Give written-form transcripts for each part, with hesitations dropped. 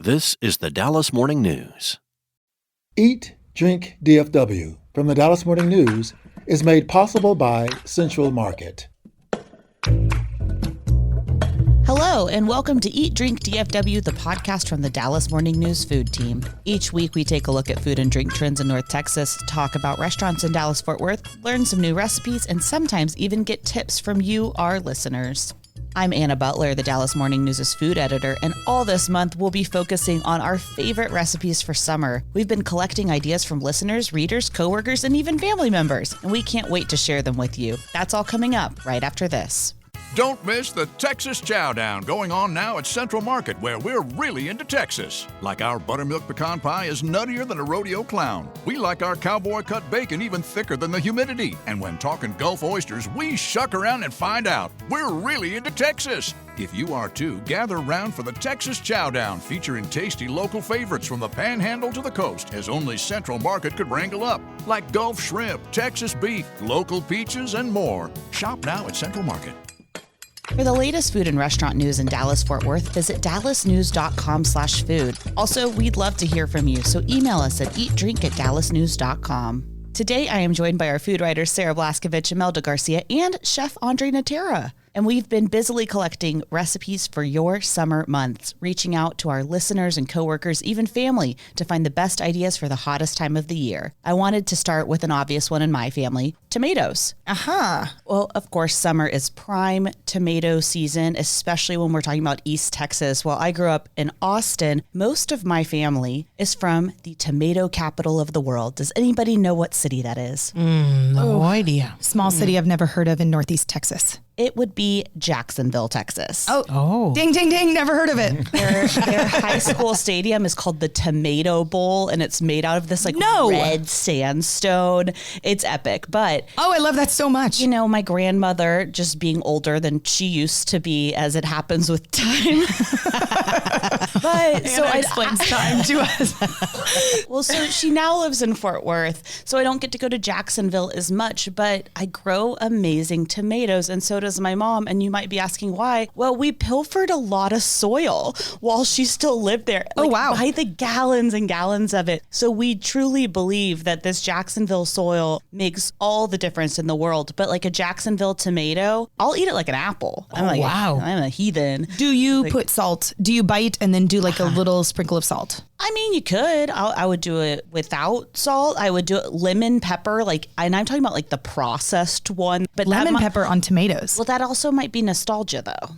This is the Dallas Morning News. Eat, Drink, DFW from the Dallas Morning News is made possible by Central Market. Hello, and welcome to Eat, Drink, DFW, the podcast from the Dallas Morning News food team. Each week, we take a look at food and drink trends in North Texas, talk about restaurants in Dallas-Fort Worth, learn some new recipes, and sometimes even get tips from you, our listeners. I'm Anna Butler, the Dallas Morning News' food editor, and all this month we'll be focusing on our favorite recipes for summer. We've been collecting ideas from listeners, readers, coworkers, and even family members, and we can't wait to share them with you. That's all coming up right after this. Don't miss the Texas Chowdown going on now at Central Market, where we're really into Texas. Like our buttermilk pecan pie is nuttier than a rodeo clown. We like our cowboy cut bacon even thicker than the humidity. And when talking Gulf oysters, we shuck around and find out. We're really into Texas. If you are too, gather round for the Texas Chowdown, featuring tasty local favorites from the Panhandle to the coast, as only Central Market could wrangle up, like Gulf shrimp, Texas beef, local peaches, and more. Shop now at Central Market. For the latest food and restaurant news in Dallas-Fort Worth, visit dallasnews.com/food. Also, we'd love to hear from you, so email us at eatdrink@dallasnews.com. Today, I am joined by our food writers Sarah Blaskovich, Imelda Garcia, and Chef Andre Natera. And we've been busily collecting recipes for your summer months, reaching out to our listeners and coworkers, even family, to find the best ideas for the hottest time of the year. I wanted to start with an obvious one in my family, tomatoes. Well, of course, summer is prime tomato season, especially when we're talking about East Texas. While I grew up in Austin, most of my family is from the tomato capital of the world. Does anybody know what city that is? No idea. Small city I've never heard of in Northeast Texas. It would be Jacksonville, Texas. Oh. Ding, ding, ding. Never heard of it. Their high school stadium is called the Tomato Bowl, and it's made out of this red sandstone. It's epic. But I love that so much. you know, my grandmother just being older than she used to be, as it happens with time. But so it explains time to us. Well, so she now lives in Fort Worth, so I don't get to go to Jacksonville as much, but I grow amazing tomatoes, and so does my mom. And you might be asking why. Well, we pilfered a lot of soil while she still lived there. By the gallons and gallons of it. So we truly believe that this Jacksonville soil makes all the difference in the world. But like a Jacksonville tomato, I'll eat it like an apple. I'm a heathen. Do you put salt? Do you bite and then do like a little sprinkle of salt? I mean, you could. I would do it without salt. I would do it lemon pepper, and I'm talking about like the processed one. But Lemon pepper on tomatoes. Well, that also might be nostalgia, though.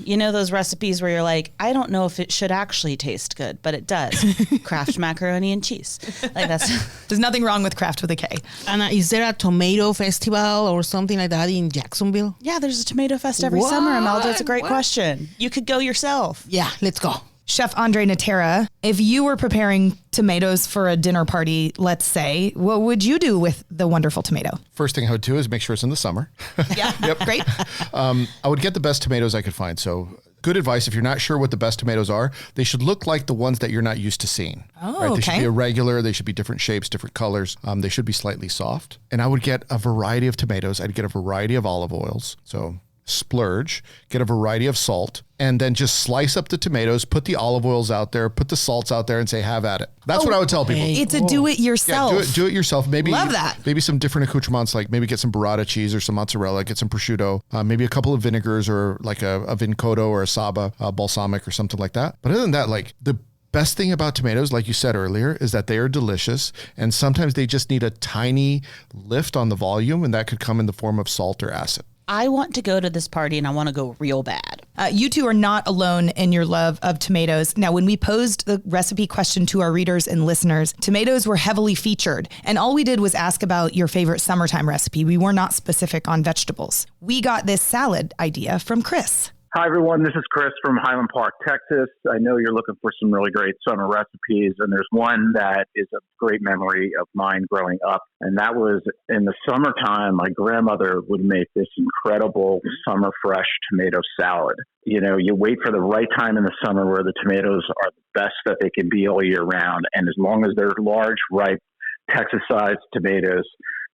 You know those recipes where you're like, I don't know if it should actually taste good, but it does. Kraft macaroni and cheese. There's nothing wrong with Kraft with a K. Anna, is there a tomato festival or something like that in Jacksonville? Yeah, there's a tomato fest every summer, Imelda. It's a great question. You could go yourself. Yeah, let's go. Chef Andre Natera, if you were preparing tomatoes for a dinner party, let's say, what would you do with the wonderful tomato? First thing I would do is make sure it's in the summer. Yeah, Great. I would get the best tomatoes I could find. So good advice, if you're not sure what the best tomatoes are, they should look like the ones that you're not used to seeing. They should be irregular. They should be different shapes, different colors. They should be slightly soft. And I would get a variety of tomatoes. I'd get a variety of olive oils. So splurge, get a variety of salt, and then just slice up the tomatoes, put the olive oils out there, put the salts out there, and say, have at it. That's what I would tell people. It's a do-it-yourself. Yeah, do it yourself. Maybe Love that. Maybe some different accoutrements, like maybe get some burrata cheese or some mozzarella, get some prosciutto, maybe a couple of vinegars or like a Vincoto or a Saba balsamic or something like that. But other than that, like the best thing about tomatoes, like you said earlier, is that they are delicious, and sometimes they just need a tiny lift on the volume, and that could come in the form of salt or acid. I want to go to this party and I want to go real bad. You two are not alone in your love of tomatoes. Now, when we posed the recipe question to our readers and listeners, tomatoes were heavily featured. And all we did was ask about your favorite summertime recipe. We were not specific on vegetables. We got this salad idea from Chris. Hi, everyone. This is Chris from Highland Park, Texas. I know you're looking for some really great summer recipes, and there's one that is a great memory of mine growing up, and that was in the summertime, my grandmother would make this incredible summer fresh tomato salad. You know, you wait for the right time in the summer where the tomatoes are the best that they can be all year round, and as long as they're large, ripe, Texas-sized tomatoes,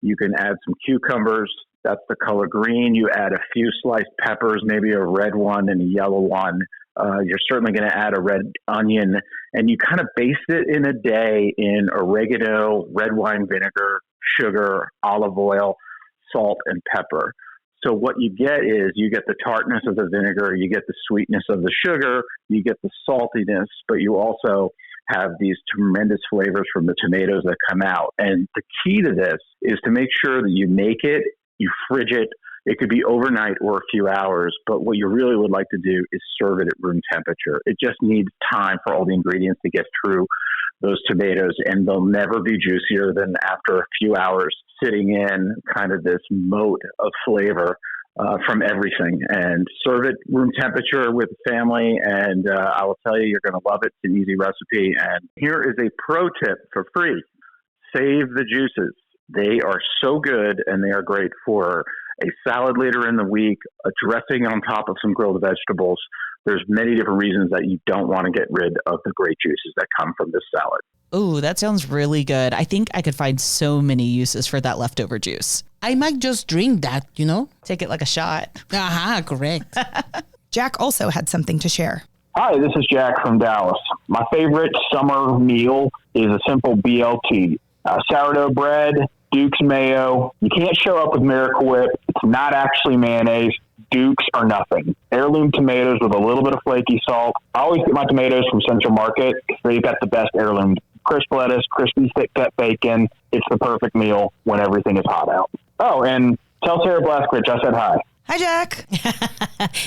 you can add some cucumbers. That's the color green. You add a few sliced peppers, maybe a red one and a yellow one, You're certainly going to add a red onion, and you kind of baste it in a day in oregano, red wine vinegar, sugar, olive oil, salt, and pepper. So what you get is you get the tartness of the vinegar, you get the sweetness of the sugar, you get the saltiness, but you also have these tremendous flavors from the tomatoes that come out. And the key to this is to make sure that you make it, you fridge it. It could be overnight or a few hours, but what you really would like to do is serve it at room temperature. It just needs time for all the ingredients to get through those tomatoes, and they'll never be juicier than after a few hours sitting in kind of this moat of flavor from everything. And serve it room temperature with the family, and I will tell you, you're going to love it. It's an easy recipe. And here is a pro tip for free. Save the juices. They are so good, and they are great for a salad later in the week, a dressing on top of some grilled vegetables. There's many different reasons that you don't want to get rid of the great juices that come from this salad. Ooh, that sounds really good. I think I could find so many uses for that leftover juice. I might just drink that, Take it like a shot. Correct. Jack also had something to share. Hi, this is Jack from Dallas. My favorite summer meal is a simple BLT. Sourdough bread, Duke's mayo. You can't show up with Miracle Whip. It's not actually mayonnaise. Dukes are nothing. Heirloom tomatoes with a little bit of flaky salt. I always get my tomatoes from Central Market. They've got the best heirloom. Crisp lettuce, crispy thick cut bacon. It's the perfect meal when everything is hot out. Oh, and tell Sarah Blaskowicz I said hi. Hi, Jack.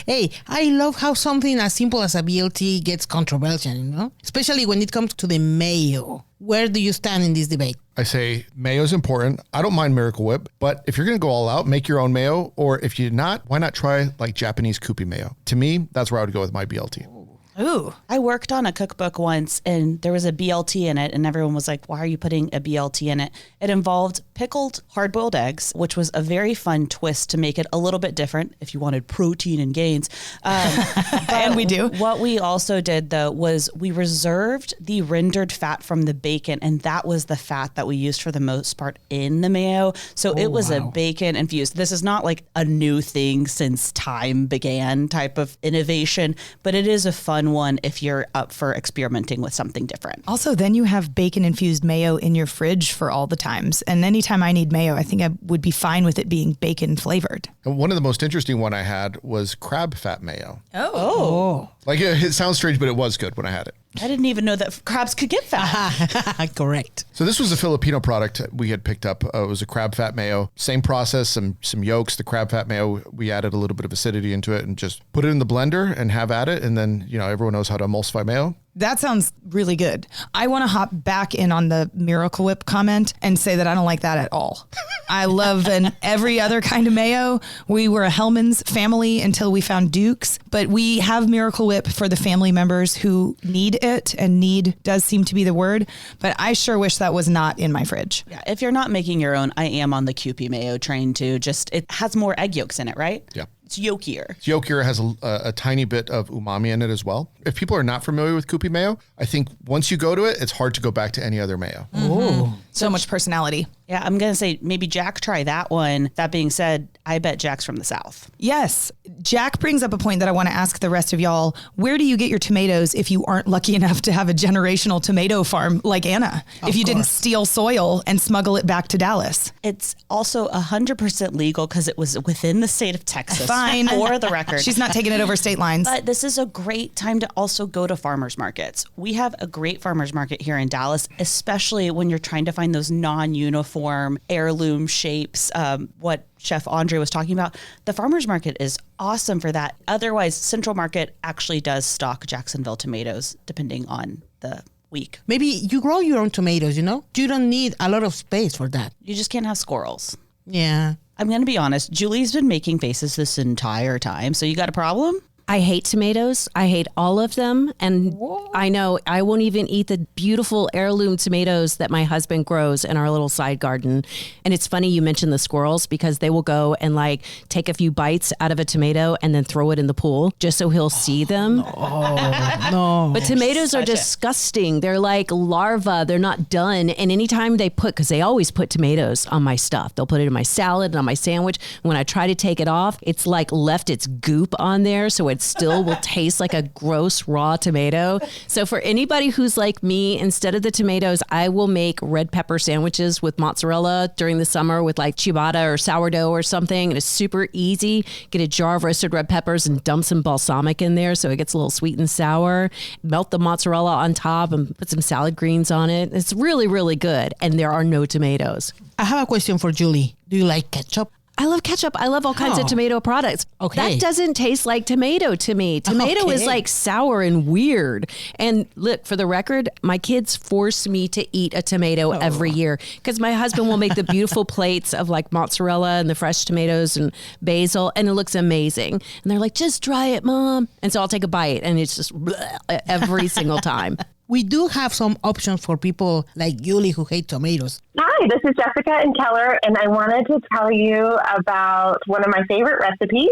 Hey, I love how something as simple as a BLT gets controversial, especially when it comes to the mayo. Where do you stand in this debate? I say mayo is important. I don't mind Miracle Whip, but if you're going to go all out, make your own mayo. Or if you're not, why not try like Japanese Kewpie mayo? To me, that's where I would go with my BLT. Ooh. I worked on a cookbook once and there was a BLT in it and everyone was like, why are you putting a BLT in it? It involved pickled hard-boiled eggs, which was a very fun twist to make it a little bit different if you wanted protein and gains. And we do. What we also did though was we reserved the rendered fat from the bacon, and that was the fat that we used for the most part in the mayo. So it was a bacon infused. This is not like a new thing since time began type of innovation, but it is a fun one if you're up for experimenting with something different. Also, then you have bacon-infused mayo in your fridge for all the times. And anytime I need mayo, I think I would be fine with it being bacon-flavored. And one of the most interesting one I had was crab fat mayo. Oh. Like, it sounds strange, but it was good when I had it. I didn't even know that crabs could get fat. Correct. So this was a Filipino product we had picked up. It was a crab fat mayo. Same process, some yolks. The crab fat mayo, we added a little bit of acidity into it and just put it in the blender and have at it. And then, everyone knows how to emulsify mayo. That sounds really good. I want to hop back in on the Miracle Whip comment and say that I don't like that at all. I love every other kind of mayo. We were a Hellmann's family until we found Duke's, but we have Miracle Whip for the family members who need it, and need does seem to be the word, but I sure wish that was not in my fridge. Yeah, if you're not making your own, I am on the Kewpie mayo train too. Just it has more egg yolks in it, right? Yeah. It's yolkier. It's yolkier, has a tiny bit of umami in it as well. If people are not familiar with Kewpie mayo, I think once you go to it, it's hard to go back to any other mayo. Mm-hmm. So much personality. Yeah, I'm going to say maybe Jack try that one. That being said, I bet Jack's from the South. Yes. Jack brings up a point that I want to ask the rest of y'all. Where do you get your tomatoes if you aren't lucky enough to have a generational tomato farm like Anna? If you didn't steal soil and smuggle it back to Dallas? It's also 100% legal because it was within the state of Texas. Fine. For the record. She's not taking it over state lines. But this is a great time to also go to farmers markets. We have a great farmers market here in Dallas, especially when you're trying to find those non-uniform heirloom shapes, what Chef Andre was talking about. The farmers market is awesome for that. Otherwise, Central Market actually does stock Jacksonville tomatoes, depending on the week. Maybe you grow your own tomatoes, You don't need a lot of space for that. You just can't have squirrels. Yeah. I'm going to be honest. Julie's been making faces this entire time. So you got a problem? I hate tomatoes. I hate all of them. And I know I won't even eat the beautiful heirloom tomatoes that my husband grows in our little side garden. And it's funny you mentioned the squirrels, because they will go and take a few bites out of a tomato and then throw it in the pool just so he'll see them. No. But tomatoes are disgusting. They're like larvae. They're not done. And anytime because they always put tomatoes on my stuff. They'll put it in my salad and on my sandwich. When I try to take it off, it's left its goop on there. So it it still will taste like a gross raw tomato. So for anybody who's like me, instead of the tomatoes, I will make red pepper sandwiches with mozzarella during the summer with like ciabatta or sourdough or something. And it's super easy. Get a jar of roasted red peppers and dump some balsamic in there so it gets a little sweet and sour. Melt the mozzarella on top and put some salad greens on it. It's really, really good. And there are no tomatoes. I have a question for Julie. Do you like ketchup? I love ketchup. I love all kinds of tomato products. Okay. That doesn't taste like tomato to me. Tomato is like sour and weird. And look, for the record, my kids force me to eat a tomato every year because my husband will make the beautiful plates of like mozzarella and the fresh tomatoes and basil, and it looks amazing. And they're like, just try it, Mom. And so I'll take a bite, and it's just every single time. We do have some options for people like Julie who hate tomatoes. Hi, this is Jessica in Keller, and I wanted to tell you about one of my favorite recipes.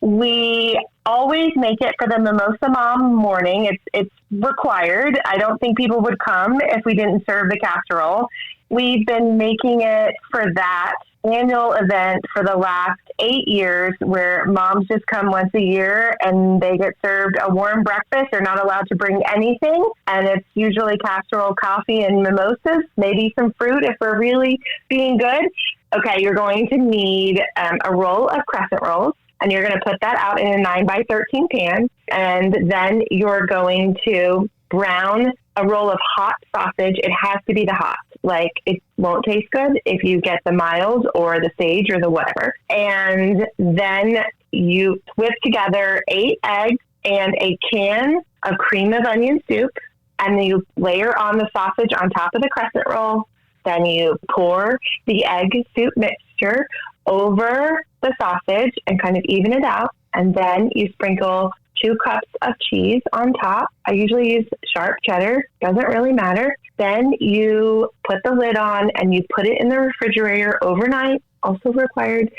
We always make it for the Mimosa Mom morning. It's required. I don't think people would come if we didn't serve the casserole. We've been making it for that annual event for the last 8 years, where moms just come once a year and they get served a warm breakfast. They're not allowed to bring anything, and it's usually casserole, coffee, and mimosas, maybe some fruit if we're really being good. Okay, you're going to need a roll of crescent rolls, and you're going to put that out in a 9x13 pan, and then you're going to brown a roll of hot sausage. It has to be the hot. Like, it won't taste good if you get the mild or the sage or the whatever. And then you whip together 8 eggs and a can of cream of onion soup, and then you layer on the sausage on top of the crescent roll. Then you pour the egg soup mixture over the sausage and kind of even it out. And then you sprinkle 2 cups of cheese on top. I usually use sharp cheddar. Doesn't really matter. Then you put the lid on and you put it in the refrigerator overnight, also required.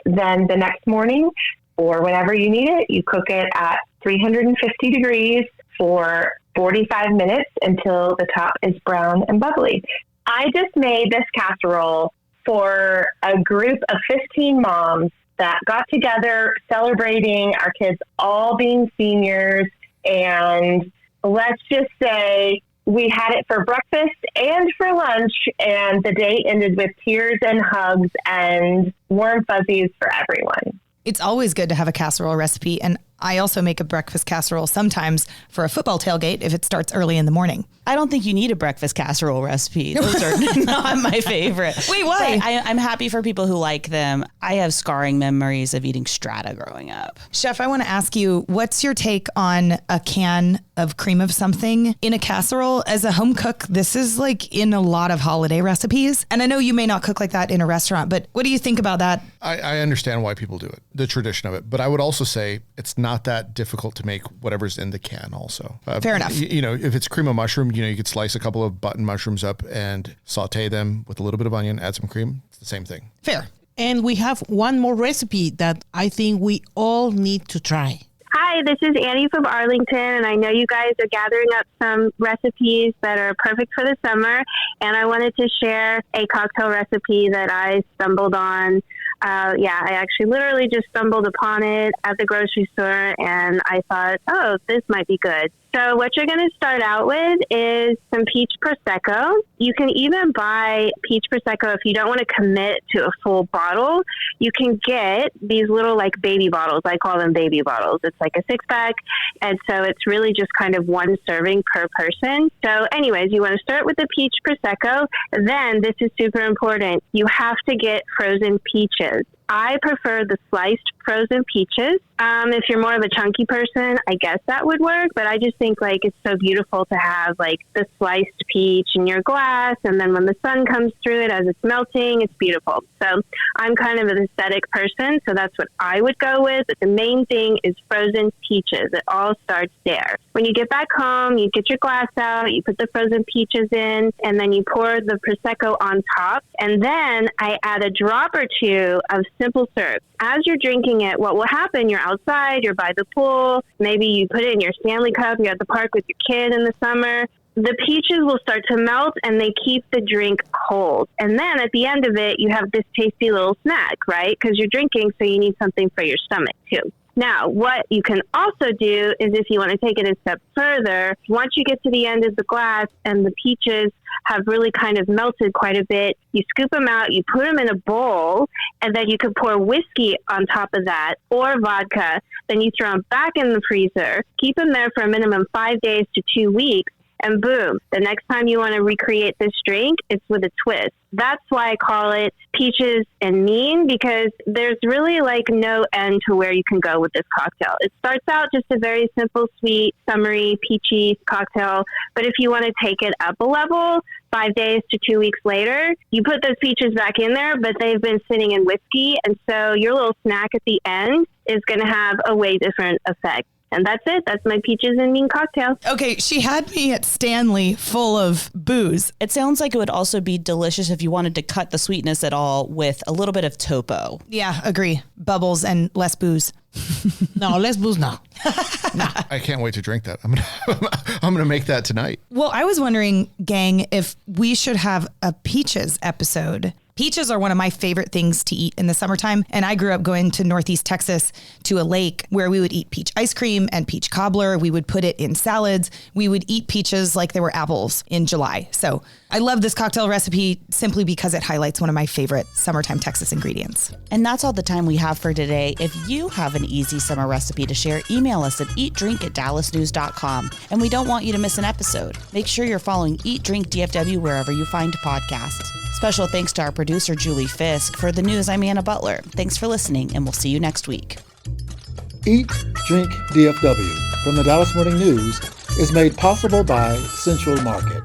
Then the next morning, or whenever you need it, you cook it at 350 degrees for 45 minutes until the top is brown and bubbly. I just made this casserole for a group of 15 moms that got together celebrating our kids all being seniors. And let's just say we had it for breakfast and for lunch, and the day ended with tears and hugs and warm fuzzies for everyone. It's always good to have a casserole recipe. And I also make a breakfast casserole sometimes for a football tailgate if it starts early in the morning. I don't think you need a breakfast casserole recipe. Those are not my favorite. Wait, why? I'm happy for people who like them. I have scarring memories of eating strata growing up. Chef, I want to ask you, what's your take on a can of cream of something in a casserole? As a home cook, this is like in a lot of holiday recipes. And I know you may not cook like that in a restaurant, but what do you think about that? I understand why people do it, the tradition of it. But I would also say it's not that difficult to make whatever's in the can also. Fair enough. You know, if it's cream of mushroom, you could slice a couple of button mushrooms up and saute them with a little bit of onion, add some cream. It's the same thing. Fair. And we have one more recipe that I think we all need to try. Hi, this is Annie from Arlington, and I know you guys are gathering up some recipes that are perfect for the summer, and I wanted to share a cocktail recipe that I stumbled on. I actually literally just stumbled upon it at the grocery store, and I thought, oh, this might be good. So what you're going to start out with is some peach Prosecco. You can even buy peach Prosecco if you don't want to commit to a full bottle. You can get these little like baby bottles. I call them baby bottles. It's like a 6-pack. And so it's really just kind of 1 serving per person. So anyways, you want to start with the peach Prosecco. Then this is super important. You have to get frozen peaches. I prefer the sliced frozen peaches. If you're more of a chunky person, I guess that would work. But I just think like it's so beautiful to have like the sliced peach in your glass. And then when the sun comes through it as it's melting, it's beautiful. So I'm kind of an aesthetic person. So that's what I would go with. But the main thing is frozen peaches. It all starts there. When you get back home, you get your glass out, you put the frozen peaches in, and then you pour the Prosecco on top. And then I add a drop or 2 of simple syrup. As you're drinking it, what will happen, you're outside, you're by the pool, maybe you put it in your Stanley Cup, you're at the park with your kid in the summer. The peaches will start to melt and they keep the drink cold. And then at the end of it, you have this tasty little snack, right? Because you're drinking, so you need something for your stomach too. Now, what you can also do is if you want to take it a step further, once you get to the end of the glass and the peaches have really kind of melted quite a bit, you scoop them out, you put them in a bowl, and then you could pour whiskey on top of that or vodka. Then you throw them back in the freezer, keep them there for a minimum 5 days to 2 weeks, and boom, the next time you want to recreate this drink, it's with a twist. That's why I call it Peaches and Mean, because there's really like no end to where you can go with this cocktail. It starts out just a very simple, sweet, summery, peachy cocktail. But if you want to take it up a level, 5 days to 2 weeks later, you put those peaches back in there, but they've been sitting in whiskey. And so your little snack at the end is going to have a way different effect. And that's it. That's my Peaches and Mean cocktail. Okay, she had me at Stanley full of booze. It sounds like it would also be delicious if you wanted to cut the sweetness at all with a little bit of topo. Yeah, agree. Bubbles and less booze. No, less booze now. No. I can't wait to drink that. I'm gonna make that tonight. Well, I was wondering, gang, if we should have a peaches episode. Peaches are one of my favorite things to eat in the summertime. And I grew up going to Northeast Texas to a lake where we would eat peach ice cream and peach cobbler. We would put it in salads. We would eat peaches like they were apples in July. So I love this cocktail recipe simply because it highlights one of my favorite summertime Texas ingredients. And that's all the time we have for today. If you have an easy summer recipe to share, email us at eatdrink@dallasnews.com. And we don't want you to miss an episode. Make sure you're following Eat Drink DFW wherever you find podcasts. Special thanks to our producer, Julie Fisk. For the news, I'm Anna Butler. Thanks for listening, and we'll see you next week. Eat, Drink, DFW from the Dallas Morning News is made possible by Central Market.